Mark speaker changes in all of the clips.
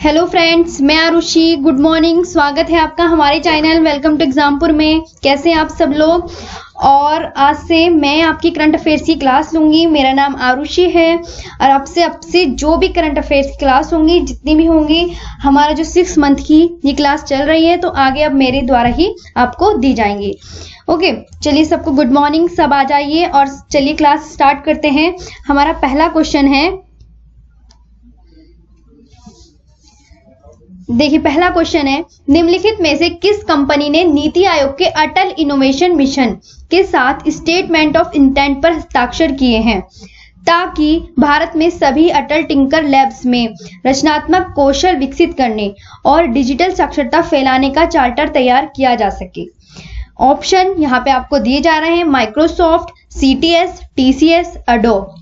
Speaker 1: Hello friends, मैं Arushi. Good morning. स्वागत है आपका हमारे चैनल वेलकम टू एग्जामपुर में। कैसे हैं आप सब लोग? और आज से मैं आपकी करंट अफेयर्स की क्लास लूंगी। मेरा नाम आरुषि है और आपसे जो भी करंट अफेयर्स की क्लास होंगी, जितनी भी होंगी, हमारा जो 6 मंथ की ये क्लास चल रही है, तो आगे अब मेरे द्वारा ही आपको दी जाएंगी। ओके, चलिए सबको गुड मॉर्निंग। सब आ जाइए और चलिए क्लास स्टार्ट करते हैं। हमारा पहला क्वेश्चन है, देखिए पहला क्वेश्चन है, निम्नलिखित में से किस कंपनी ने नीति आयोग के अटल इनोवेशन मिशन के साथ स्टेटमेंट ऑफ इंटेंट पर हस्ताक्षर किए हैं ताकि भारत में सभी अटल टिंकर लैब्स में रचनात्मक कौशल विकसित करने और डिजिटल साक्षरता फैलाने का चार्टर तैयार किया जा सके? ऑप्शन यहाँ पे आपको दिए जा रहे हैं, माइक्रोसॉफ्ट, सीटीएस, टीसीएस, एडोब।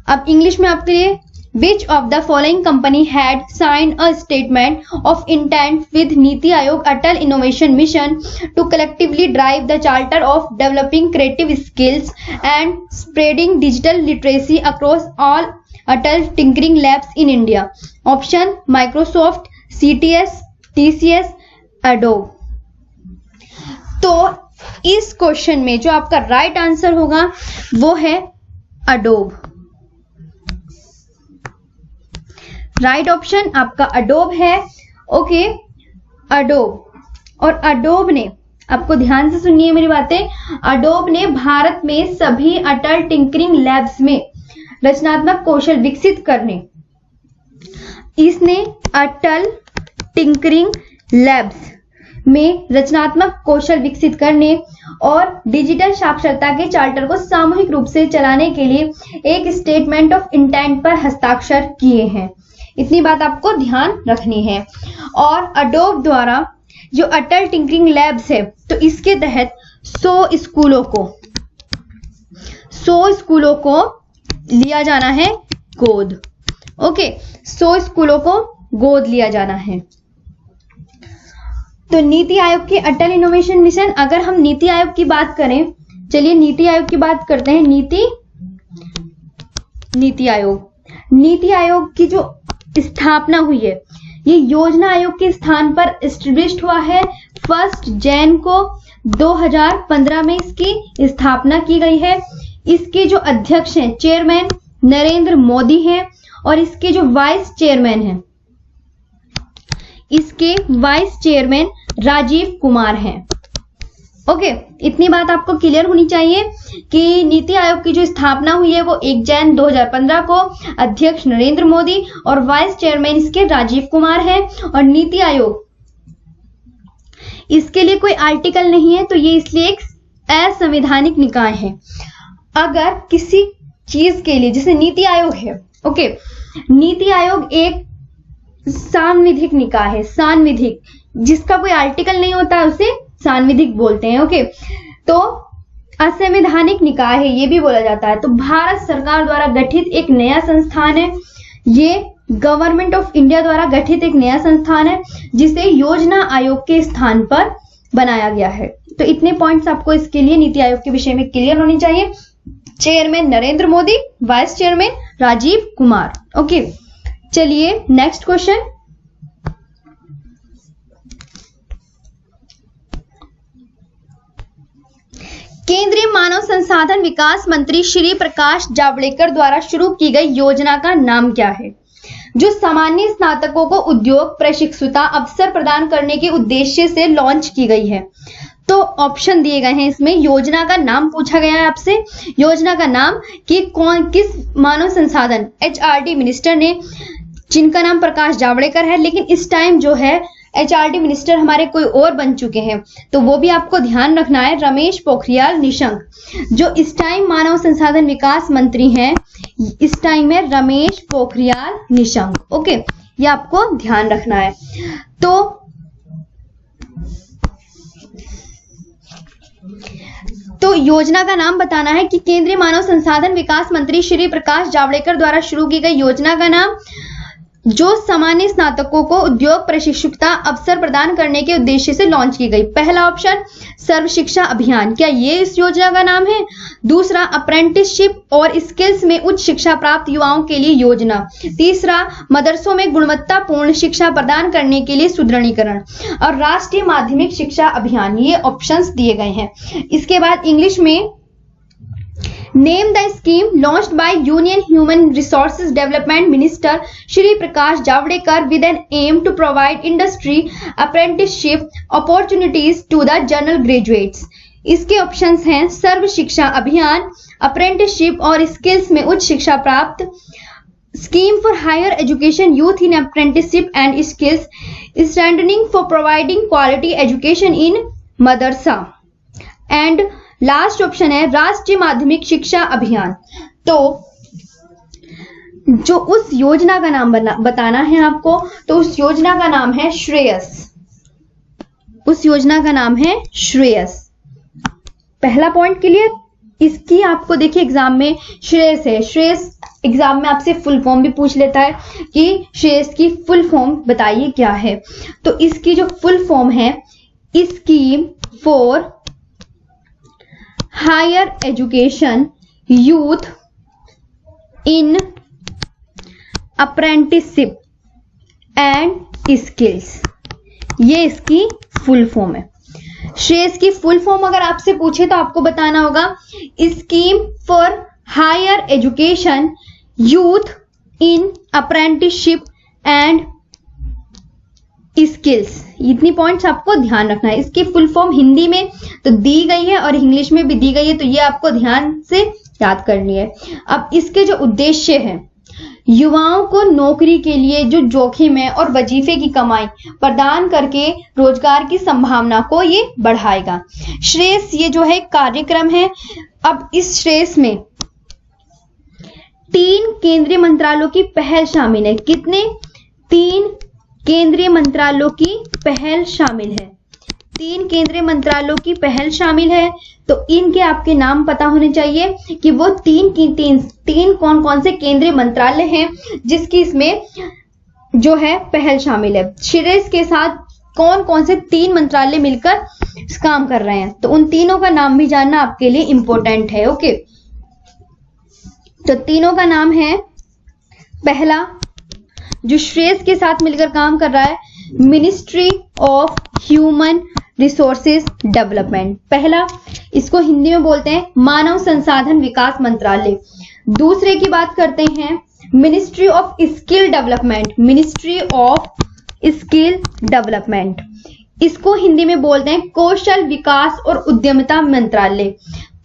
Speaker 1: अब इंग्लिश में आपके लिए, Which of the following company had signed a statement of intent with Niti Aayog Atal Innovation Mission to collectively drive the charter of developing creative skills and spreading digital literacy across all Atal Tinkering Labs in India? Option Microsoft, CTS, TCS, Adobe। तो इस question में जो आपका right answer होगा वो है Adobe. Right option आपका Adobe है। Okay, Adobe. और अडोब ने, आपको ध्यान से सुनिए मेरी बातें, अडोब ने भारत में सभी अटल टिंकरिंग लैब्स में रचनात्मक कौशल विकसित करने, इसने अटल टिंकरिंग लैब्स में रचनात्मक कौशल विकसित करने और डिजिटल साक्षरता के चार्टर को सामूहिक रूप से चलाने के लिए एक स्टेटमेंट ऑफ इंटेंट पर हस्ताक्षर किए हैं। इतनी बात आपको ध्यान रखनी है। और अडोब द्वारा जो अटल टिंकरिंग लैब्स है, तो इसके तहत 100 स्कूलों को लिया जाना है गोद। ओके, 100 स्कूलों को गोद लिया जाना है। तो नीति आयोग के अटल इनोवेशन मिशन, अगर हम नीति आयोग की बात करें, चलिए नीति आयोग की बात करते हैं। नीति आयोग की जो स्थापना हुई है, ये योजना आयोग के स्थान पर एस्टेब्लिश्ड हुआ है। 1 जनवरी को 2015 में इसकी स्थापना की गई है। इसके जो अध्यक्ष हैं, चेयरमैन नरेंद्र मोदी हैं और इसके जो वाइस चेयरमैन हैं, इसके वाइस चेयरमैन राजीव कुमार हैं। ओके, इतनी बात आपको क्लियर होनी चाहिए कि नीति आयोग की जो स्थापना हुई है वो 1 जनवरी 2015 को, अध्यक्ष नरेंद्र मोदी और वाइस चेयरमैन इसके राजीव कुमार हैं। और नीति आयोग, इसके लिए कोई आर्टिकल नहीं है, तो ये इसलिए एक असंवैधानिक निकाय है। अगर किसी चीज के लिए, जैसे नीति आयोग है, ओके, नीति आयोग एक सांविधिक निकाय है, सांविधिक, जिसका कोई आर्टिकल नहीं होता उसे सांविधिक बोलते हैं। ओके, तो असंवैधानिक निकाय है ये भी बोला जाता है। तो भारत सरकार द्वारा गठित एक नया संस्थान है, ये गवर्नमेंट ऑफ इंडिया द्वारा गठित एक नया संस्थान है, जिसे योजना आयोग के स्थान पर बनाया गया है। तो इतने पॉइंट्स आपको इसके लिए नीति आयोग के विषय में क्लियर होनी चाहिए। Chairman Narendra Modi, vice chairman Rajiv Kumar. Okay, चलिए नेक्स्ट क्वेश्चन। केंद्रीय मानव संसाधन विकास मंत्री श्री प्रकाश जावड़ेकर द्वारा शुरू की गई योजना का नाम क्या है, जो सामान्य स्नातकों को उद्योग प्रशिक्षुता अवसर प्रदान करने के उद्देश्य से लॉन्च की गई है? तो ऑप्शन दिए गए हैं इसमें, योजना का नाम पूछा गया है आपसे, योजना का नाम कि किस मानव संसाधन एचआरडी मिनिस्टर ने, जिनका नाम प्रकाश जावड़ेकर है, लेकिन इस टाइम जो है एचआरडी मिनिस्टर हमारे कोई और बन चुके हैं, तो वो भी आपको ध्यान रखना है, रमेश पोखरियाल निशंक। जो इस टाइम मानव संसाधन विकास मंत्री हैं, इस टाइम में रमेश पोखरियाल निशंक। ओके, ये आपको ध्यान रखना है। तो योजना का नाम बताना है कि केंद्रीय मानव संसाधन विकास मंत्री श्री प्रकाश जावड़ेकर द्वारा शुरू की गई योजना का नाम जो सामान्य स्नातकों को उद्योग प्रशिक्षुता अवसर प्रदान करने के उद्देश्य से लॉन्च की गई। पहला ऑप्शन सर्व शिक्षा अभियान, क्या ये इस योजना का नाम है? दूसरा अप्रेंटिसशिप और स्किल्स में उच्च शिक्षा प्राप्त युवाओं के लिए योजना। तीसरा मदरसों में गुणवत्तापूर्ण शिक्षा प्रदान करने के लिए सुदृढ़ीकरण। और राष्ट्रीय माध्यमिक शिक्षा अभियान, ये ऑप्शंस दिए गए हैं। इसके बाद इंग्लिश में Name the scheme launched by Union Human Resources Development Minister Shri Prakash Javadekar with an aim to provide industry apprenticeship opportunities to the general graduates. इसके ऑप्शंस हैं सर्व शिक्षा अभियान, अप्रेंटिसशिप और स्किल्स में उच्च शिक्षा प्राप्त, scheme for higher education youth in apprenticeship and skills, strengthening for providing quality education in madrasa and last option है राष्ट्रीय माध्यमिक शिक्षा अभियान। तो जो उस योजना का नाम बताना है आपको, तो उस योजना का नाम है श्रेयस। उस योजना का नाम है श्रेयस। पहला पॉइंट क्लियर। इसकी आपको देखिए एग्जाम में श्रेयस है, श्रेयस एग्जाम में आपसे फुल फॉर्म भी पूछ लेता है कि श्रेयस की फुल फॉर्म बताइए क्या है। तो इसकी जो फुल फॉर्म है, scheme for higher education youth in apprenticeship and skills, ये इसकी फुल फॉर्म है। श्रेयस की फुल फॉर्म अगर आपसे पूछे तो आपको बताना होगा scheme for higher education youth in apprenticeship and skills. इतनी पॉइंट्स आपको ध्यान रखना है। इसकी फुल फॉर्म हिंदी में तो दी गई है और इंग्लिश में भी दी गई है, तो ये आपको ध्यान से याद करनी है। अब इसके जो उद्देश्य है, युवाओं को नौकरी के लिए जो जोखिम है और वजीफे की कमाई प्रदान करके रोजगार की संभावना को ये बढ़ाएगा। श्रेयस ये जो है कार्यक्रम है। अब इस श्रेयस में 3 केंद्रीय मंत्रालयों की पहल शामिल है। कितने? 3 केंद्रीय मंत्रालयों की पहल शामिल है। 3 केंद्रीय मंत्रालयों की पहल शामिल है। तो इनके आपके नाम पता होने चाहिए कि वो तीन कौन कौन से केंद्रीय मंत्रालय हैं जिसकी इसमें जो है पहल शामिल है। श्रेयस के साथ कौन कौन से 3 मंत्रालय मिलकर काम कर रहे हैं, तो उन तीनों का नाम भी जानना आपके लिए इंपॉर्टेंट है। ओके, तो तीनों का नाम है, पहला जो श्रेयस के साथ मिलकर काम कर रहा है, ministry of human resources development. पहला, इसको हिंदी में बोलते हैं मानव संसाधन विकास मंत्रालय। दूसरे की बात करते हैं ministry of skill development, ministry of skill development. इसको हिंदी में बोलते हैं कौशल विकास और उद्यमिता मंत्रालय,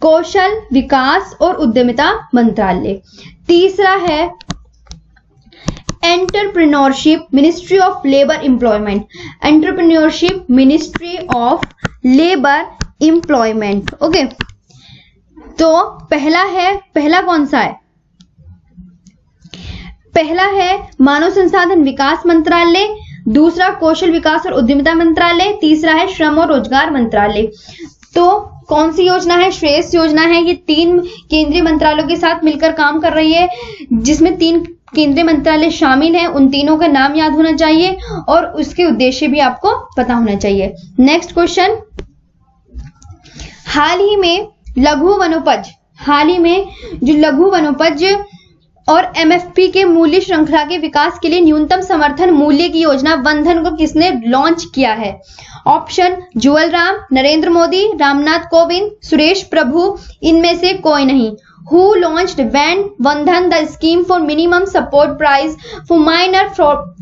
Speaker 1: कौशल विकास और उद्यमिता मंत्रालय। तीसरा है entrepreneurship, ministry of labour employment, entrepreneurship ministry of labour employment. Okay, तो पहला कौन सा है? पहला है मानव संसाधन विकास मंत्रालय, दूसरा कौशल विकास और उद्यमिता मंत्रालय, तीसरा है श्रम और रोजगार मंत्रालय। तो कौन सी योजना है? श्रेयस योजना है। ये 3 केंद्रीय मंत्रालयों के साथ मिलकर काम कर रही है, जिसमें 3 केंद्रीय मंत्रालय शामिल हैं। उन तीनों का नाम याद होना चाहिए और उसके उद्देश्य भी आपको पता होना चाहिए। नेक्स्ट क्वेश्चन, हाल ही में जो लघु वनोपज और एमएफपी के मूल्य श्रृंखला के विकास के लिए न्यूनतम समर्थन मूल्य की योजना वनधन को किसने लॉन्च किया है? ऑप्शन जुअल राम, नरेंद्र मोदी, रामनाथ कोविंद, सुरेश प्रभु, इनमें से कोई नहीं। Who launched Vandhan, the scheme for minimum support price for minor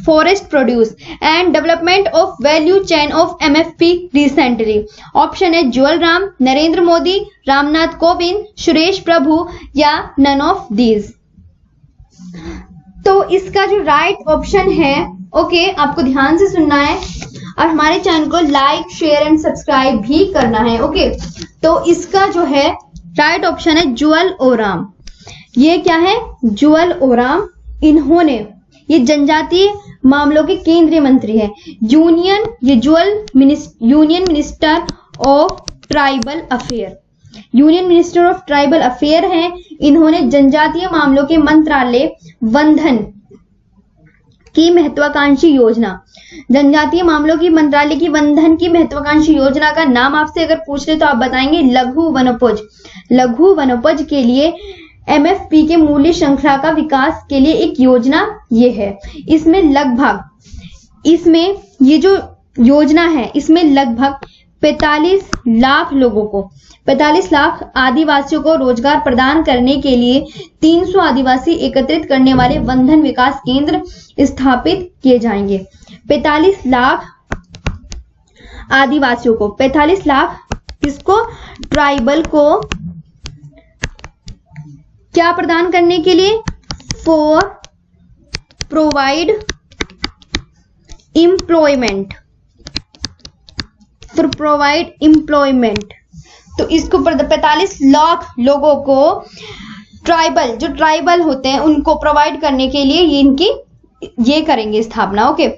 Speaker 1: forest produce and development of value chain of MFP recently? Option है जुअल राम, नरेंद्र मोदी, रामनाथ कोविंद, सुरेश प्रभु या नन ऑफ दीज। तो इसका जो राइट ऑप्शन है, ओके, आपको ध्यान से सुनना है और हमारे चैनल को लाइक, शेयर एंड सब्सक्राइब भी करना है। ओके, तो इसका जो है राइट ऑप्शन है जुअल ओराम। ये क्या है? जुअल ओराम। इन्होंने, ये जनजातीय मामलों के केंद्रीय मंत्री है, union minister of tribal affair, union minister of tribal affair हैं। इन्होंने जनजातीय मामलों के मंत्रालय वनधन की महत्वाकांक्षी योजना। जनजातीय मामलों की मंत्रालय की वनधन की महत्वाकांक्षी योजना का नाम आपसे अगर पूछ ले तो आप बताएंगे लघु वनोपज। लघु वनोपज के लिए एमएफपी के मूल्य श्रृंखला का विकास के लिए एक योजना ये है। इसमें ये जो योजना है इसमें लगभग 45 लाख लोगों को 45 लाख आदिवासियों को रोजगार प्रदान करने के लिए 300 आदिवासी एकत्रित करने वाले वनधन विकास केंद्र स्थापित किए जाएंगे। 45 लाख आदिवासियों को 45 लाख किसको? ट्राइबल को क्या प्रदान करने के लिए? For provide employment, for provide employment. तो इसको 45 लाख लोगों को ट्राइबल, जो ट्राइबल होते हैं उनको प्रोवाइड करने के लिए ये करेंगे स्थापना। ओके,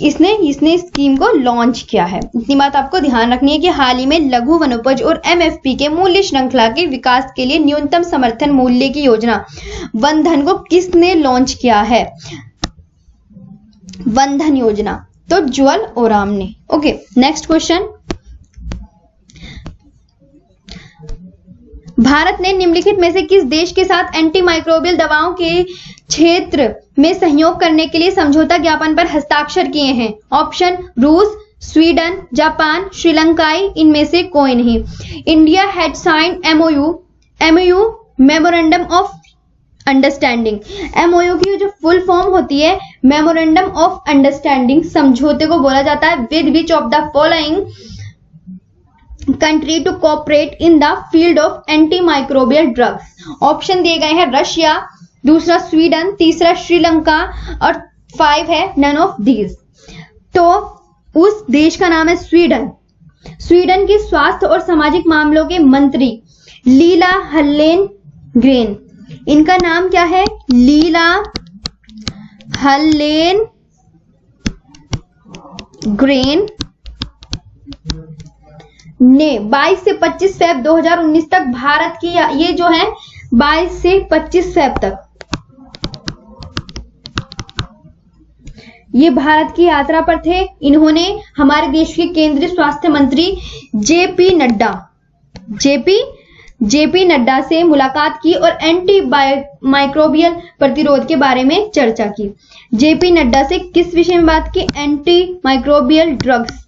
Speaker 1: इसने स्कीम को लॉन्च किया है। इतनी बात आपको ध्यान रखनी है कि हाल ही में लघु वनोपज और एमएफपी के मूल्य श्रृंखला के विकास के लिए न्यूनतम समर्थन मूल्य की योजना वनधन को किसने लॉन्च किया है? वनधन योजना तो जुअल ओराम ने। Okay, next question. भारत ने निम्नलिखित में से किस देश के साथ एंटी माइक्रोबियल दवाओं के क्षेत्र में सहयोग करने के लिए समझौता ज्ञापन पर हस्ताक्षर किए हैं? ऑप्शन रूस, स्वीडन, जापान, श्रीलंका, इनमें से कोई नहीं। India had signed MOU memorandum of understanding. MOU की जो फुल फॉर्म होती है मेमोरेंडम ऑफ अंडरस्टैंडिंग, समझौते को बोला जाता है with which of the following country to cooperate in the field of anti microbial drugs. Option दिए गए हैं रशिया, दूसरा स्वीडन, तीसरा श्रीलंका और 5 है नन ऑफ दीज। तो उस देश का नाम है स्वीडन। स्वीडन के स्वास्थ्य और सामाजिक मामलों के मंत्री लीला हल्लेनग्रेन, इनका नाम क्या है? लीला हल्लेनग्रेन ने 22 से 25 फेब 2019 तक भारत की, ये जो है 22 से 25 फेब तक ये भारत की यात्रा पर थे। इन्होंने हमारे देश के केंद्रीय स्वास्थ्य मंत्री जेपी नड्डा से मुलाकात की और एंटी माइक्रोबियल प्रतिरोध के बारे में चर्चा की। जेपी नड्डा से किस विषय में बात की? एंटी माइक्रोबियल ड्रग्स,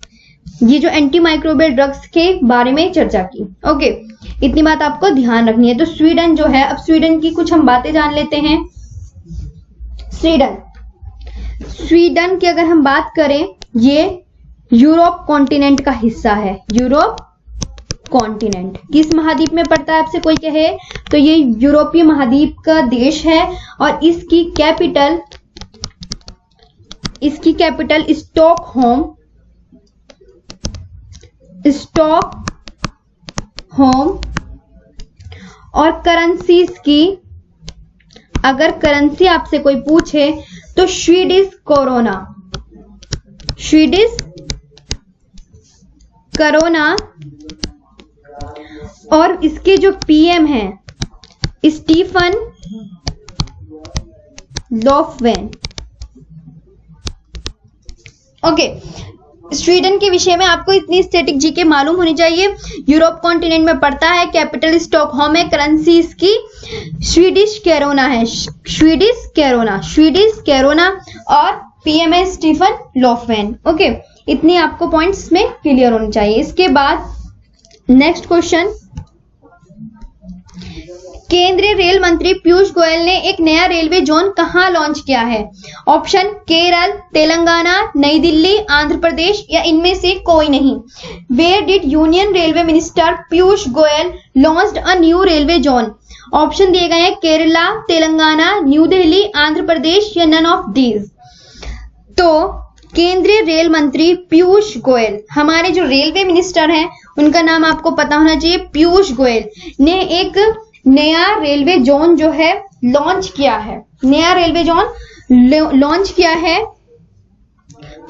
Speaker 1: ये जो एंटी माइक्रोबियल ड्रग्स के बारे में चर्चा की। ओके, इतनी बात आपको ध्यान रखनी है। तो स्वीडन जो है, अब स्वीडन की कुछ हम बातें जान लेते हैं। स्वीडन की अगर हम बात करें, ये यूरोप कॉन्टिनेंट का हिस्सा है। यूरोप कॉन्टिनेंट किस महाद्वीप में पड़ता है? आपसे कोई कहे तो ये यूरोपीय महाद्वीप का देश है और इसकी कैपिटल स्टॉकहोम और करेंसीज की, अगर करेंसी आपसे कोई पूछे तो स्वीडिश करोना और इसके जो पीएम हैं स्टीफन लोफवेन। ओके, स्वीडन के विषय में आपको इतनी स्टैटिक जीके मालूम होनी चाहिए। यूरोप कॉन्टिनेंट में पड़ता है, कैपिटल स्टॉकहोम है, करेंसी इसकी स्वीडिश कैरोना और पीएम है स्टीफन लोफवेन। ओके, इतनी आपको पॉइंट्स में क्लियर होनी चाहिए। इसके बाद नेक्स्ट क्वेश्चन, केंद्रीय रेल मंत्री पीयूष गोयल ने एक नया रेलवे जोन कहां लॉन्च किया है? ऑप्शन केरल, तेलंगाना, नई दिल्ली, आंध्र प्रदेश या इनमें से कोई नहीं। Where did union railway minister Piyush Goyal launched a new railway zone? Option दिए गए हैं केरला, तेलंगाना, न्यू दिल्ली, आंध्र प्रदेश या नन ऑफ दीज। तो केंद्रीय रेल मंत्री पीयूष गोयल, हमारे जो रेलवे मिनिस्टर हैं उनका नाम आपको पता होना चाहिए, पीयूष गोयल ने एक नया रेलवे जोन जो है लॉन्च किया है। नया रेलवे जोन लॉन्च किया है,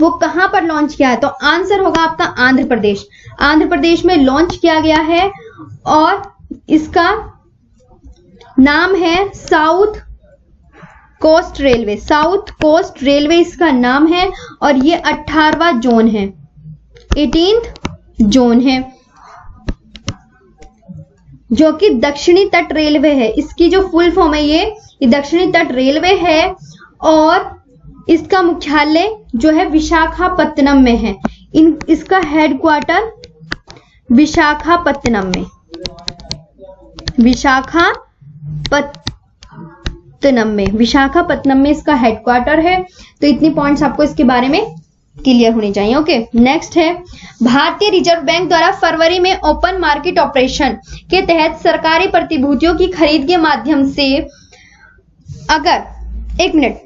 Speaker 1: वो कहां पर लॉन्च किया है? तो आंसर होगा आपका आंध्र प्रदेश। आंध्र प्रदेश में लॉन्च किया गया है और इसका नाम है south coast railway, south coast railway इसका नाम है और ये 18वां जोन है, 18th जोन है, जो कि दक्षिणी तट रेलवे है। इसकी जो फुल फॉर्म है ये दक्षिणी तट रेलवे है और इसका मुख्यालय जो है विशाखापत्तनम में है। इसका हेडक्वार्टर विशाखापत्तनम में, विशाखापत्तनम में इसका हेडक्वार्टर है। तो इतनी पॉइंट्स आपको इसके बारे में क्लियर होनी चाहिए। ओके, नेक्स्ट है भारतीय रिजर्व बैंक द्वारा फरवरी में ओपन मार्केट ऑपरेशन के तहत सरकारी प्रतिभूतियों की खरीद के माध्यम से अगर, एक मिनट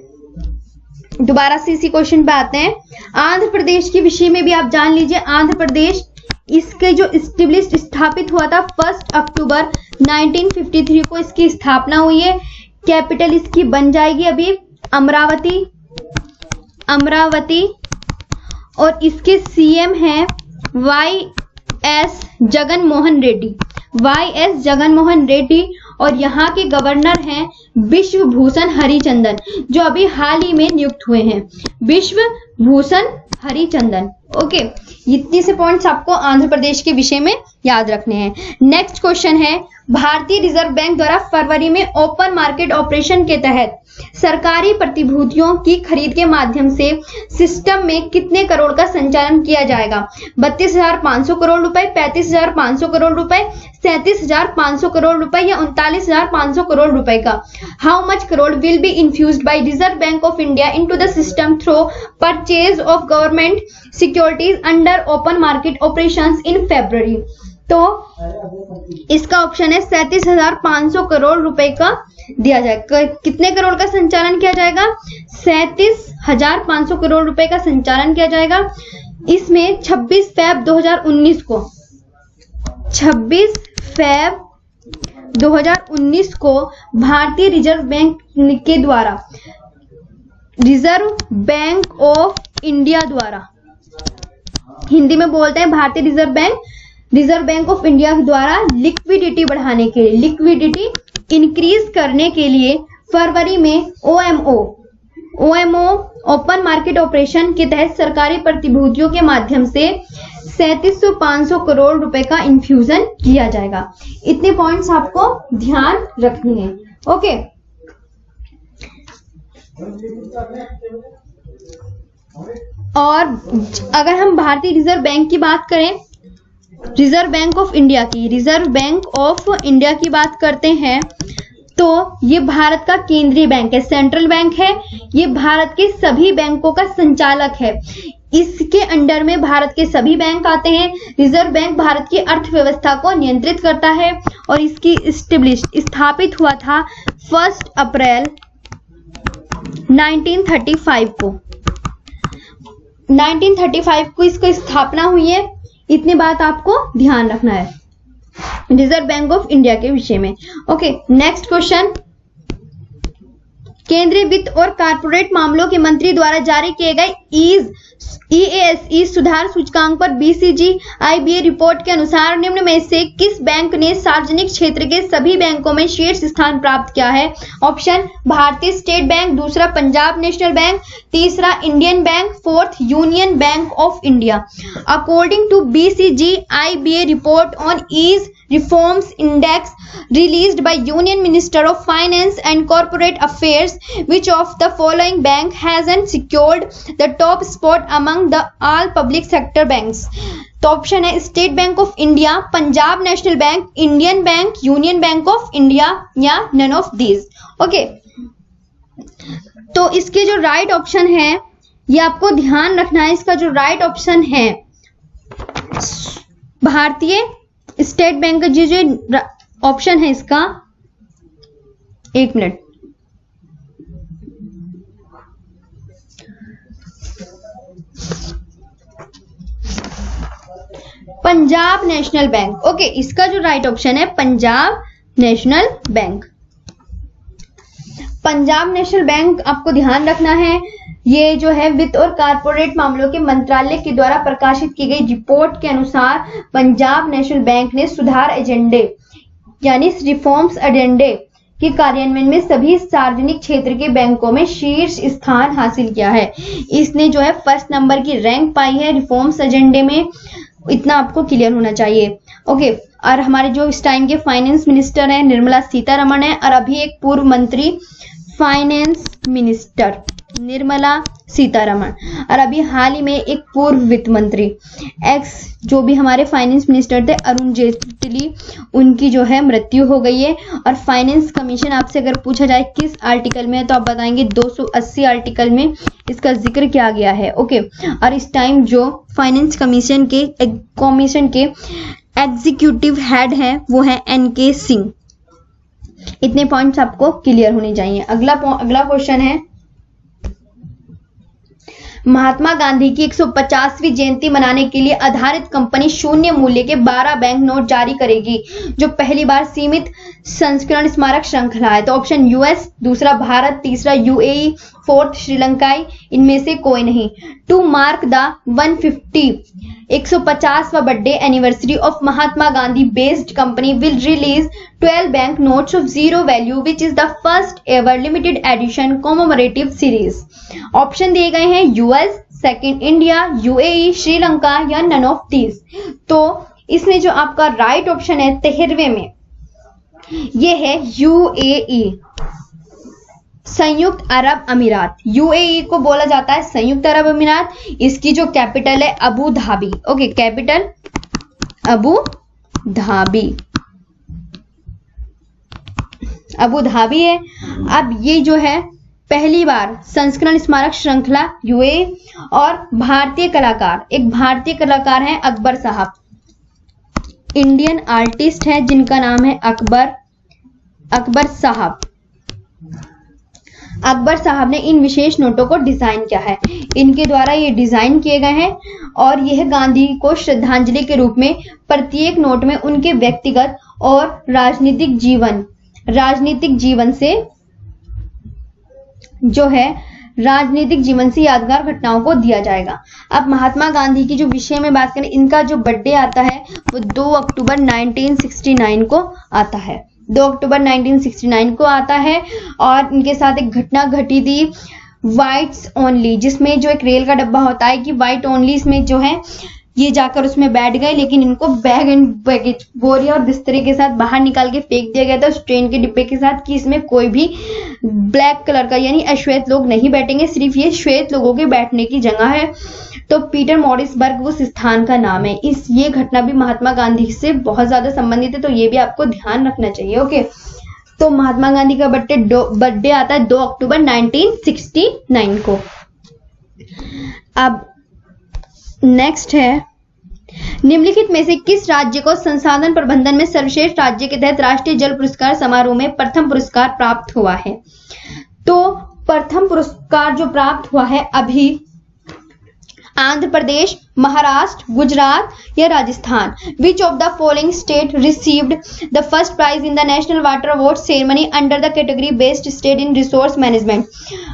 Speaker 1: दोबारा से इसी क्वेश्चन पे आते हैं। आंध्र प्रदेश के विषय में भी आप जान लीजिए। आंध्र प्रदेश इसके जो स्टेब्लिश स्थापित हुआ था 1 अक्टूबर 1953 को इसकी स्थापना हुई है। कैपिटल इसकी बन जाएगी अभी अमरावती और इसके सीएम हैं वाई.एस. जगनमोहन रेड्डी और यहाँ के गवर्नर हैं विश्वभूषण हरिचंदन, जो अभी हाल ही में नियुक्त हुए हैं, विश्वभूषण हरिचंदन। ओके, इतनी से पॉइंट्स आपको आंध्र प्रदेश के विषय में याद रखने हैं। नेक्स्ट क्वेश्चन है भारतीय रिजर्व बैंक द्वारा फरवरी में ओपन मार्केट ऑपरेशन के तहत सरकारी प्रतिभूतियों की खरीद के माध्यम से सिस्टम में कितने करोड़ का संचालन किया जाएगा? 32,500 करोड़ रुपए, 35,500 करोड़ रुपए, 37,500 करोड़ रुपए या 39,500 करोड़ रुपए का? How much crore will be infused by Reserve Bank of India into the system through purchase of government securities under open market operations in February? तो इसका ऑप्शन है 37,500 करोड़ रुपए का दिया जाएगा। कितने करोड़ का संचालन किया जाएगा? 37,500 करोड़ रुपए का संचालन किया जाएगा। इसमें 26 फरवरी 2019 को भारतीय रिजर्व बैंक के द्वारा, रिजर्व बैंक ऑफ इंडिया द्वारा, हिंदी में बोलते हैं भारतीय रिजर्व बैंक ऑफ इंडिया द्वारा लिक्विडिटी बढ़ाने के लिए, लिक्विडिटी इंक्रीज करने के लिए फरवरी में ओएमओ ओपन मार्केट ऑपरेशन के तहत सरकारी प्रतिभूतियों के माध्यम से 37,500 करोड़ रुपए का इन्फ्यूजन किया जाएगा। इतने पॉइंट्स आपको ध्यान रखनी है। ओके, और अगर हम भारतीय रिजर्व बैंक की बात करें, रिजर्व बैंक ऑफ इंडिया की बात करते हैं तो ये भारत का केंद्रीय बैंक है, सेंट्रल बैंक है। ये भारत के सभी बैंकों का संचालक है। इसके अंडर में भारत के सभी बैंक आते हैं। रिजर्व बैंक भारत की अर्थव्यवस्था को नियंत्रित करता है और इसकी स्थापित हुआ था 1 अप्रैल 1935 को। 1935 को इसकी स्थापना हुई है। इतनी बात आपको ध्यान रखना है रिजर्व बैंक ऑफ इंडिया के विषय में। ओके, नेक्स्ट क्वेश्चन, केंद्रीय वित्त और कारपोरेट मामलों के मंत्री द्वारा जारी किए गए EASE सुधार सूचकांक पर BCG-IBA रिपोर्ट के अनुसार निम्न में से किस बैंक ने सार्वजनिक क्षेत्र के सभी बैंकों में शीर्ष स्थान प्राप्त किया है? ऑप्शन, भारतीय स्टेट बैंक, दूसरा पंजाब नेशनल बैंक, तीसरा Indian bank, fourth union bank of India. According to BCG-IBA report on ease reforms index released by Union Minister of Finance and Corporate Affairs, which of the following bank hasn't secured the top spot among the all public sector banks? तो option है state bank of India, Punjab national bank, Indian bank, union bank of India या none of these. Okay, तो इसके जो right option है ये आपको ध्यान रखना है। इसका जो राइट ऑप्शन है भारतीय स्टेट बैंक का जो ऑप्शन है इसका, एक minute, Punjab national bank. Okay, इसका जो राइट ऑप्शन है Punjab national bank. Punjab national bank आपको ध्यान रखना है। ये जो है वित्त और कारपोरेट मामलों के मंत्रालय के द्वारा प्रकाशित की गई रिपोर्ट के अनुसार पंजाब नेशनल बैंक ने सुधार एजेंडे यानी रिफॉर्म्स एजेंडे के कार्यान्वयन में सभी सार्वजनिक क्षेत्र के बैंकों में शीर्ष स्थान हासिल किया है। इसने जो है फर्स्ट नंबर की रैंक पाई है रिफॉर्म्स एजेंडे में। इतना आपको क्लियर होना चाहिए। ओके, और हमारे जो इस टाइम के फाइनेंस मिनिस्टर हैं निर्मला सीतारमण है, और अभी एक पूर्व मंत्री फाइनेंस मिनिस्टर निर्मला सीतारमण, और अभी हाल ही में एक पूर्व वित्त मंत्री एक्स जो भी हमारे फाइनेंस मिनिस्टर थे अरुण जेटली, उनकी जो है मृत्यु हो गई है। और फाइनेंस कमीशन आपसे अगर पूछा जाए किस आर्टिकल में है तो आप बताएंगे 280 आर्टिकल में इसका जिक्र किया गया है। ओके, और इस टाइम जो फाइनेंस कमीशन के एग्जीक्यूटिव हेड हैं वो है NK सिंह। इतने पॉइंट्स आपको क्लियर होने चाहिए। अगला क्वेश्चन है, महात्मा गांधी की 150वीं जयंती मनाने के लिए आधारित कंपनी शून्य मूल्य के 12 बैंक नोट जारी करेगी, जो पहली बार सीमित संस्करण स्मारक श्रृंखला है। तो ऑप्शन यूएस, दूसरा भारत, तीसरा UAE, फोर्थ श्रीलंकाई, इनमें से कोई नहीं। टू मार्क द 150वां birthday anniversary of Mahatma Gandhi based company will release 12 bank notes of zero value which is the first ever limited edition commemorative series. Option दिए गए हैं US, second India, UAE, Sri Lanka या नन ऑफ दीज। तो इसमें जो आपका right option है 13वें में ये है UAE, संयुक्त अरब अमीरात। UAE को बोला जाता है संयुक्त अरब अमीरात। इसकी जो कैपिटल है Abu Dhabi. Okay, capital Abu Dhabi, Abu Dhabi है। अब ये जो है पहली बार संस्करण स्मारक श्रृंखला UAE, और भारतीय कलाकार, एक भारतीय कलाकार है अकबर साहब, इंडियन आर्टिस्ट है जिनका नाम है अकबर साहब। अकबर साहब ने इन विशेष नोटों को डिजाइन किया है, इनके द्वारा ये डिजाइन किए गए हैं, और यह गांधी को श्रद्धांजलि के रूप में प्रत्येक नोट में उनके व्यक्तिगत और राजनीतिक जीवन से जो है राजनीतिक जीवन से यादगार घटनाओं को दिया जाएगा। अब महात्मा गांधी की जो विषय में बात करें, इनका जो बर्थडे आता है वो 2 अक्टूबर 1969 को आता है। 2 अक्टूबर 1969 को आता है, और इनके साथ एक घटना घटी थी व्हाइट्स ओनली, जिसमें जो एक रेल का डब्बा होता है कि व्हाइट ओनली, इसमें जो है ये जाकर उसमें बैठ गए, लेकिन इनको बैग एंड बैगेज, बोरिया और बिस्तरे के साथ बाहर निकाल के फेंक दिया गया था उस ट्रेन के डिब्बे के साथ कि इसमें कोई भी ब्लैक कलर का यानी अश्वेत लोग नहीं बैठेंगे, सिर्फ ये श्वेत लोगों के बैठने की जगह है। तो पीटर मॉरिसबर्ग उस स्थान का नाम है। ये घटना भी महात्मा गांधी से बहुत ज्यादा संबंधित है, तो ये भी आपको ध्यान रखना चाहिए। ओके, तो महात्मा गांधी का बर्थडे आता है 2 अक्टूबर 1969 को। अब नेक्स्ट है, निम्नलिखित में से किस राज्य को संसाधन प्रबंधन में सर्वश्रेष्ठ राज्य के तहत राष्ट्रीय जल पुरस्कार समारोह में प्रथम पुरस्कार प्राप्त हुआ है? तो प्रथम पुरस्कार जो प्राप्त हुआ है अभी आंध्र प्रदेश, महाराष्ट्र, गुजरात या Rajasthan. Which of the following state received the first prize in the national water award ceremony under the category best state in resource management?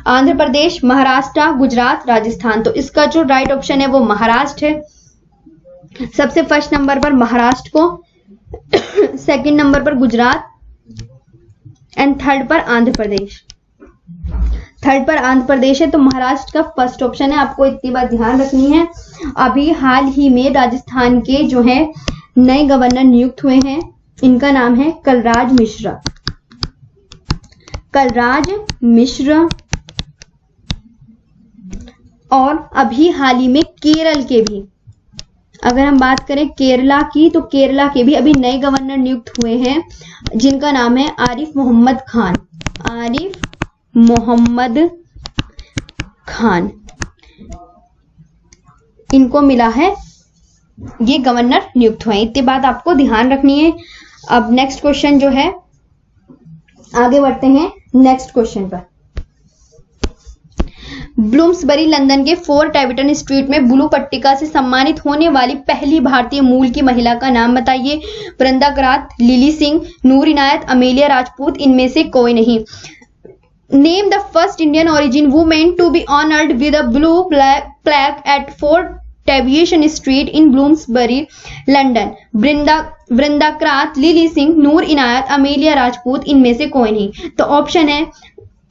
Speaker 1: Andhra Pradesh, Maharashtra, Gujarat, Rajasthan. तो इसका जो राइट ऑप्शन है वो महाराष्ट्र है। सबसे फर्स्ट नंबर पर महाराष्ट्र को, सेकंड नंबर पर गुजरात एंड थर्ड पर आंध्र प्रदेश। थर्ड पर आंध्र प्रदेश है, तो महाराष्ट्र का फर्स्ट ऑप्शन है। आपको इतनी बात ध्यान रखनी है। अभी हाल ही में राजस्थान के जो है नए गवर्नर नियुक्त हुए हैं, इनका नाम है कलराज मिश्र। कलराज मिश्र। और अभी हाल ही में केरल के भी, अगर हम बात करें केरला की, तो केरला के भी अभी नए गवर्नर नियुक्त हुए हैं जिनका नाम है आरिफ मोहम्मद खान। आरिफ मोहम्मद खान, इनको मिला है, ये गवर्नर नियुक्त हुए। इतनी बात आपको ध्यान रखनी है। अब नेक्स्ट क्वेश्चन जो है, आगे बढ़ते हैं नेक्स्ट क्वेश्चन पर। ब्लूम्सबरी लंदन के 4 टाइवर्टन स्ट्रीट में ब्लू पट्टिका से सम्मानित होने वाली पहली भारतीय मूल की महिला का नाम बताइए। वृंदा करात, लिली सिंह, नूर इनायत, अमेलिया राजपूत, इनमें से कोई नहीं। Name the first Indian origin woman to be honored with a blue plaque at Fort Taviton street in Bloomsbury London. वृंदाक्रात, लिली सिंह, नूर इनायत, अमेलिया राजपूत इनमें से कोई नहीं। तो ऑप्शन है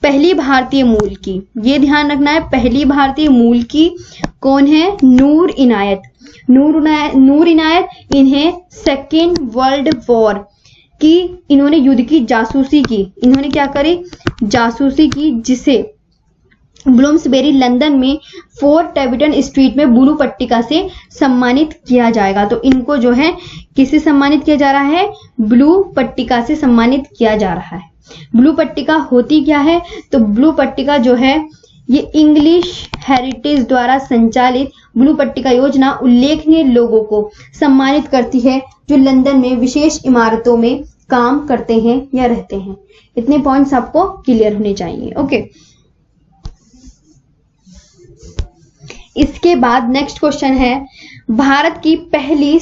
Speaker 1: पहली भारतीय मूल की, ये ध्यान रखना है, पहली भारतीय मूल की कौन है? नूर इनायत। नूर इनायत इन्हें सेकेंड वर्ल्ड वॉर की इन्होंने युद्ध की जासूसी की। इन्होंने क्या करी? जासूसी की, जिसे ब्लूम्सबेरी लंदन में 4 टेविटन स्ट्रीट में ब्लू पट्टिका से सम्मानित किया जाएगा। तो इनको जो है किससे सम्मानित किया जा रहा है? ब्लू पट्टिका से सम्मानित किया जा रहा है। ब्लू पट्टिका होती क्या है? तो ब्लू पट्टिका जो है ये इंग्लिश हेरिटेज द्वारा संचालित ब्लू पट्टिका योजना उल्लेखनीय लोगों को सम्मानित करती है जो लंदन में विशेष इमारतों में काम करते हैं या रहते हैं। इतने पॉइंट्स आपको क्लियर होने चाहिए। ओके, इसके बाद नेक्स्ट क्वेश्चन है, भारत की पहली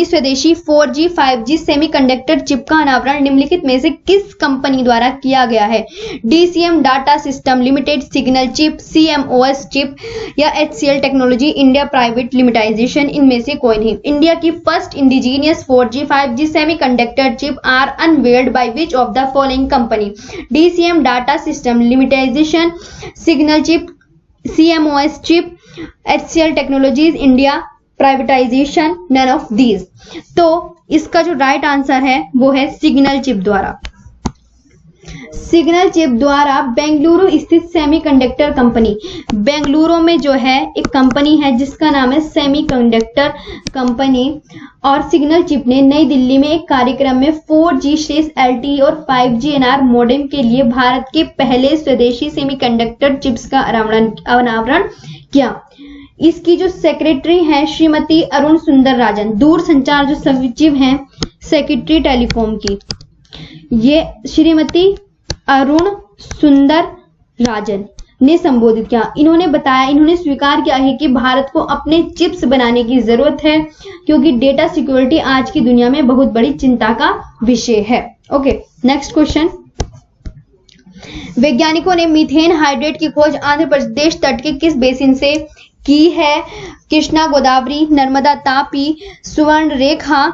Speaker 1: स्वदेशी 4G 5G सेमीकंडक्टर चिप का अनावरण निम्नलिखित में से किस कंपनी द्वारा किया गया है? DCM data system limited, signal chip, CMOS chip या HCL technology India private limitation इनमें से कोई नहीं। इंडिया की first indigenous 4G 5G semiconductor chip are unveiled by which of the following company? DCM data system limitation, signal chip, CMOS chip, HCL technologies India privatization, none of these. तो इसका जो right answer है वो है signal chip द्वारा। Signal chip द्वारा बेंगलुरु स्थित semiconductor company, Bengaluru में जो है एक कंपनी है जिसका नाम है सेमीकंडक्टर कंपनी, और सिग्नल चिप ने नई दिल्ली में एक कार्यक्रम में 4G/LTE और 5G NR मॉडेम के लिए भारत के पहले स्वदेशी सेमीकंडक्टर चिप्स का अनावरण किया। इसकी जो सेक्रेटरी हैं श्रीमती अरुण सुंदर राजन, दूरसंचार जो सचिव हैं सेक्रेटरी टेलीकॉम की, ये श्रीमती अरुण सुंदर राजन ने संबोधित किया। इन्होंने स्वीकार किया है कि भारत को अपने चिप्स बनाने की जरूरत है क्योंकि डेटा सिक्योरिटी आज की दुनिया में बहुत बड़ी चिंता का विषय है। ओके, नेक्स्ट क्वेश्चन, वैज्ञानिकों ने मीथेन हाइड्रेट की खोज आंध्र प्रदेश तट के किस बेसिन से की है? Krishna Godavari, Narmada Tapi, Suvarnarekha,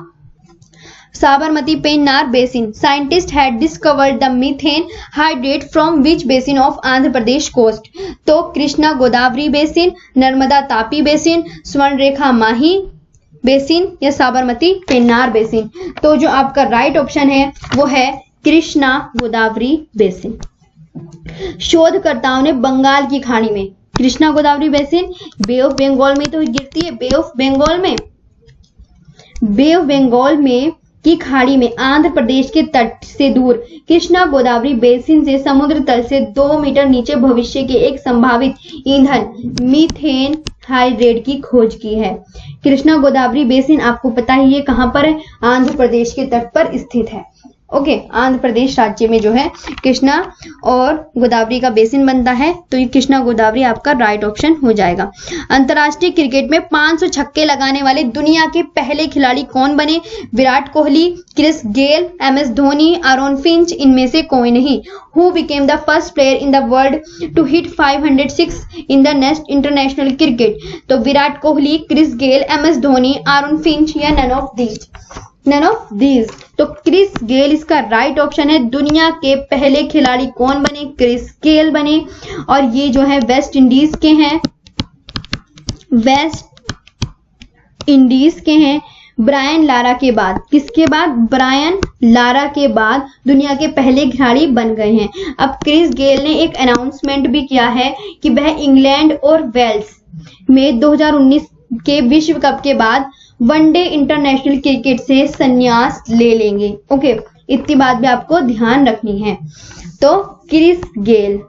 Speaker 1: Sabarmati Pennar basin. Scientist had discovered the methane hydrate from which basin of Andhra Pradesh coast? तो Krishna Godavari basin, Narmada Tapi basin, Suvarnarekha Mahi basin या साबरमती पेन्नार बेसिन। तो जो आपका राइट ऑप्शन है वो है कृष्णा गोदावरी बेसिन। शोधकर्ताओं ने बंगाल की खाड़ी में, Krishna Godavari basin bay of Bengal में तो गिरती है, बे ऑफ बंगाल में की खाड़ी में आंध्र प्रदेश के तट से दूर कृष्णा गोदावरी बेसिन से समुद्र तल से 2 मीटर नीचे भविष्य के एक संभावित ईंधन मीथेन हाइड्रेट की खोज की है। कृष्णा गोदावरी बेसिन आपको पता ही है कहां पर है? आंध्र प्रदेश के तट पर स्थित है। ओके, आंध्र प्रदेश राज्य में जो है कृष्णा और गोदावरी का बेसिन बनता है, तो ये कृष्णा गोदावरी आपका राइट ऑप्शन हो जाएगा। अंतर्राष्ट्रीय क्रिकेट में 500 छक्के लगाने वाले दुनिया के पहले खिलाड़ी कौन बने? Virat Kohli, Chris Gayle, MS Dhoni, Aaron Finch इनमें से कोई नहीं। Who became the first player in the world to hit 506 in the next international cricket? तो Virat Kohli, Chris Gayle, MS Dhoni, Aaron Finch या नन ऑफ दीज। तो क्रिस गेल इसका राइट ऑप्शन है। दुनिया के पहले खिलाड़ी कौन बने? क्रिस गेल बने, और ये जो है वेस्ट इंडीज के हैं, ब्रायन लारा के बाद। किसके बाद? ब्रायन लारा के बाद दुनिया के पहले खिलाड़ी बन गए हैं। अब क्रिस गेल ने एक अनाउंसमेंट भी किया है कि वह इंग्लैंड और वेल्स में 2019 के विश्व कप के बाद वनडे इंटरनेशनल क्रिकेट से संन्यास ले लेंगे। ओके, इतनी बात भी आपको ध्यान रखनी है। तो क्रिस गेल,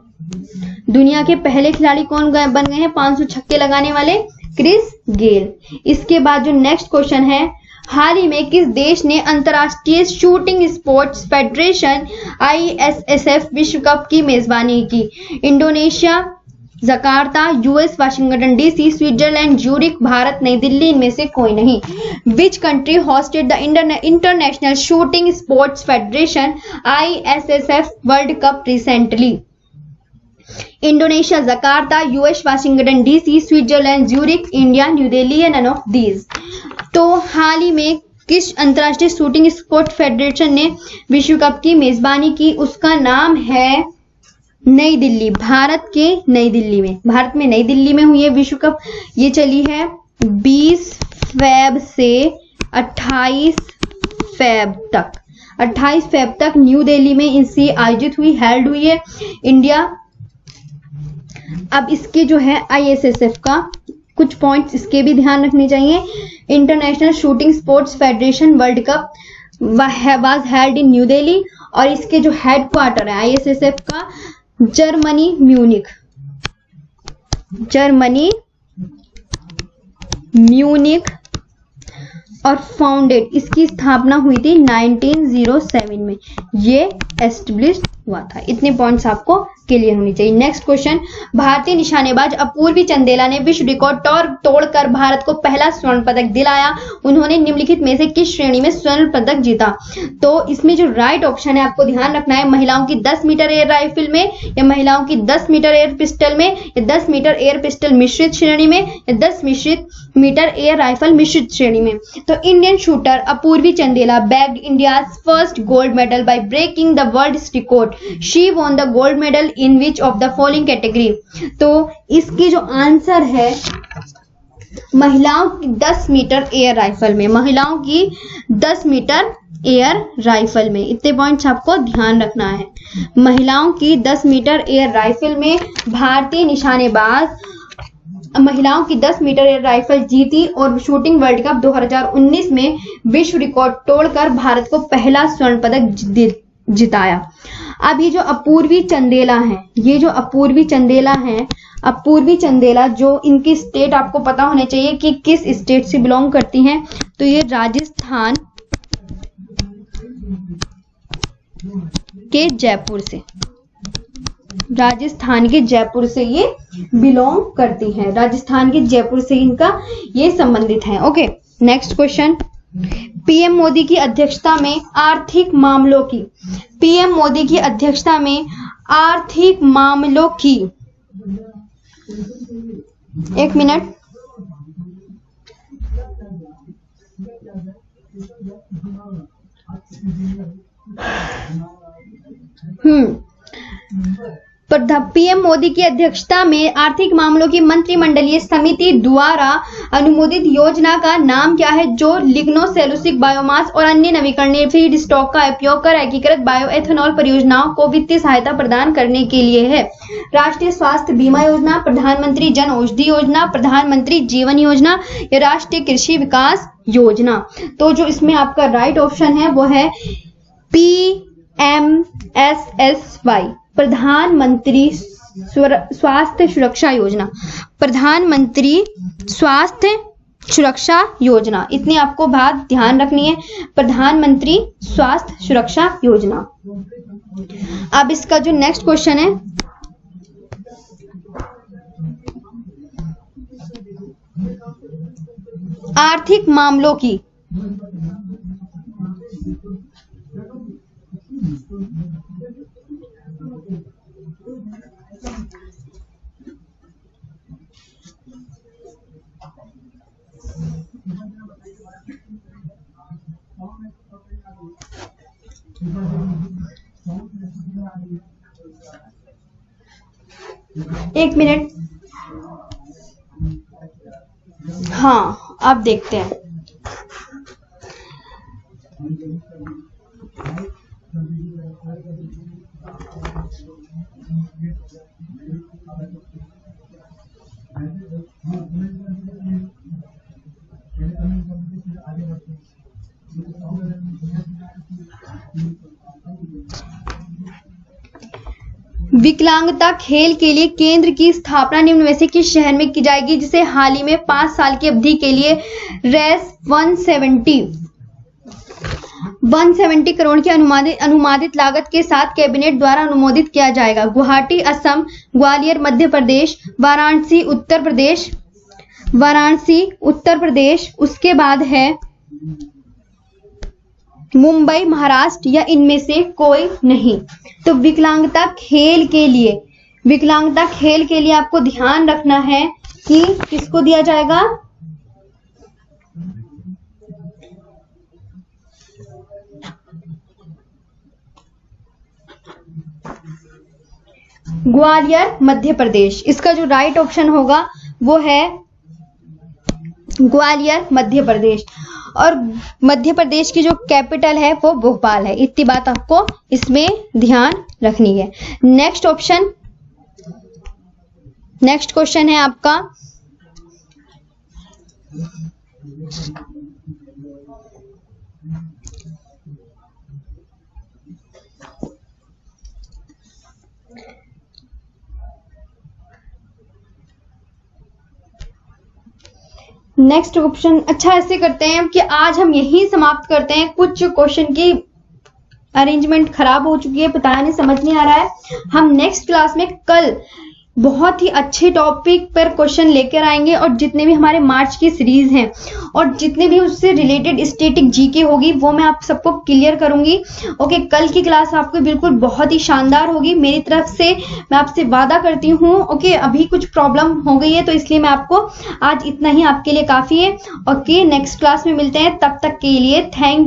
Speaker 1: दुनिया के पहले खिलाड़ी कौन बन गए हैं 500 छक्के लगाने वाले? Chris Gayle. इसके बाद जो नेक्स्ट क्वेश्चन है, हाल ही में किस देश ने अंतर्राष्ट्रीय शूटिंग स्पोर्ट्स फेडरेशन ISSF विश्व कप की मेजबानी की? Indonesia, Jakarta, US, Washington DC, Switzerland, Zurich, Bharat, नई दिल्ली इनमें से कोई नहीं। Which country hosted the international shooting sports federation ISSF world cup recently? Indonesia Jakarta, US Washington DC, Switzerland Zurich, India new Delhi या नन ऑफ दीज। तो हाल ही में किस अंतर्राष्ट्रीय शूटिंग स्पोर्ट फेडरेशन ने विश्व कप की मेजबानी की? उसका नाम है नई दिल्ली। भारत में नई दिल्ली में हुई है विश्व कप। ये चली है 20 फेब से 28 फेब तक। 28 फेब तक न्यू दिल्ली में इनसे आयोजित हुई, हेल्ड हुई है इंडिया। अब इसके जो है ISSF का कुछ पॉइंट्स इसके भी ध्यान रखने चाहिए। International shooting sports federation world cup was held in new Delhi, और इसके जो हेडक्वार्टर है ISSF का जर्मनी म्यूनिख और फाउंडेड, इसकी स्थापना हुई थी 1907 में। ये एस्टेब्लिश हुआ था। इतने पॉइंट्स आपको क्लियर होनी चाहिए। नेक्स्ट क्वेश्चन, भारतीय निशानेबाज अपूर्वी चंदेला ने विश्व रिकॉर्ड तोड़कर भारत को पहला स्वर्ण पदक दिलाया। उन्होंने निम्नलिखित में से किस श्रेणी में स्वर्ण पदक जीता? तो इसमें जो राइट ऑप्शन है आपको ध्यान रखना है, महिलाओं की 10 मीटर एयर राइफल में, या महिलाओं की 10 मीटर एयर पिस्टल में, या 10 मीटर एयर पिस्टल मिश्रित श्रेणी में, या 10 मीटर एयर राइफल मिश्रित श्रेणी में। तो Indian shooter Apurvi Chandela bagged India's first gold medal by breaking the world record. She won the gold medal in which of the following category? तो इसकी जो आंसर है महिलाओं की 10 मीटर एयर राइफल में, महिलाओं की 10 मीटर एयर राइफल में। इतने पॉइंट्स आपको ध्यान रखना है। महिलाओं की 10 मीटर एयर राइफल में भारतीय निशानेबाज महिलाओं की 10 मीटर एयर राइफल जीती और शूटिंग वर्ल्ड कप 2019 में विश्व रिकॉर्ड तोड़कर भारत को पहला स्वर्ण पदक जिताया। अब ये जो अपूर्वी चंदेला जो इनकी स्टेट आपको पता होने चाहिए कि किस स्टेट से बिलोंग करती हैं। तो ये राजस्थान के जयपुर से ये बिलोंग करती हैं। राजस्थान के जयपुर से इनका ये संबंधित है। Okay, next question, PM Modi की अध्यक्षता में आर्थिक मामलों की एक मिनट, पीएम मोदी की अध्यक्षता में आर्थिक मामलों की मंत्रिमंडलीय समिति द्वारा अनुमोदित योजना का नाम क्या है? जो लिग्नोसेलुसिक बायोमास और अन्य नवीकरणीय फीड स्टॉक का उपयोग कर एकीकृत बायोएथेनॉल परियोजनाओं को वित्तीय सहायता प्रदान करने के लिए है। राष्ट्रीय स्वास्थ्य बीमा योजना, प्रधानमंत्री जन औषधि योजना, प्रधानमंत्री जीवन योजना या राष्ट्रीय कृषि विकास योजना। तो जो इसमें आपका राइट ऑप्शन है वो है PMSSY, प्रधानमंत्री स्वास्थ्य सुरक्षा योजना। प्रधानमंत्री स्वास्थ्य सुरक्षा योजना, इतनी आपको बात ध्यान रखनी है। प्रधानमंत्री स्वास्थ्य सुरक्षा योजना। अब इसका जो नेक्स्ट क्वेश्चन है, आर्थिक मामलों की एक मिनट, हाँ अब देखते हैं। विकलांगता खेल के लिए केंद्र की स्थापना निम्न में से किस शहर में की जाएगी? जिसे हाल ही में 5 साल की अवधि के लिए रेस 170 करोड़ की अनुमानित लागत के साथ कैबिनेट द्वारा अनुमोदित किया जाएगा। गुवाहाटी असम, ग्वालियर मध्य प्रदेश, वाराणसी उत्तर प्रदेश, उसके बाद है मुंबई महाराष्ट्र, या इनमें से कोई नहीं। तो विकलांगता खेल के लिए विकलांगता खेल के लिए आपको ध्यान रखना है कि किसको दिया जाएगा, ग्वालियर मध्य प्रदेश। इसका जो राइट ऑप्शन होगा वो है ग्वालियर मध्य प्रदेश। और मध्य प्रदेश की जो कैपिटल है वो भोपाल है। इतनी बात आपको इसमें ध्यान रखनी है। नेक्स्ट क्वेश्चन है आपका, नेक्स्ट ऑप्शन। अच्छा ऐसे करते हैं कि आज हम यही समाप्त करते हैं। कुछ क्वेश्चन की अरेंजमेंट खराब हो चुकी है, पता नहीं, समझ नहीं आ रहा है। हम नेक्स्ट क्लास में कल बहुत ही अच्छे टॉपिक पर क्वेश्चन लेकर आएंगे और जितने भी हमारे मार्च की सीरीज हैं और जितने भी उससे रिलेटेड स्टैटिक जीके होगी वो मैं आप सबको क्लियर करूंगी। ओके, कल की क्लास आपको बिल्कुल बहुत ही शानदार होगी। मेरी तरफ से मैं आपसे वादा करती हूँ। ओके, अभी कुछ प्रॉब्लम हो गई है तो इसलिए मैं आपको आज इतना ही आपके लिए काफी है। ओके, नेक्स्ट क्लास में मिलते हैं, तब तक के लिए थैंक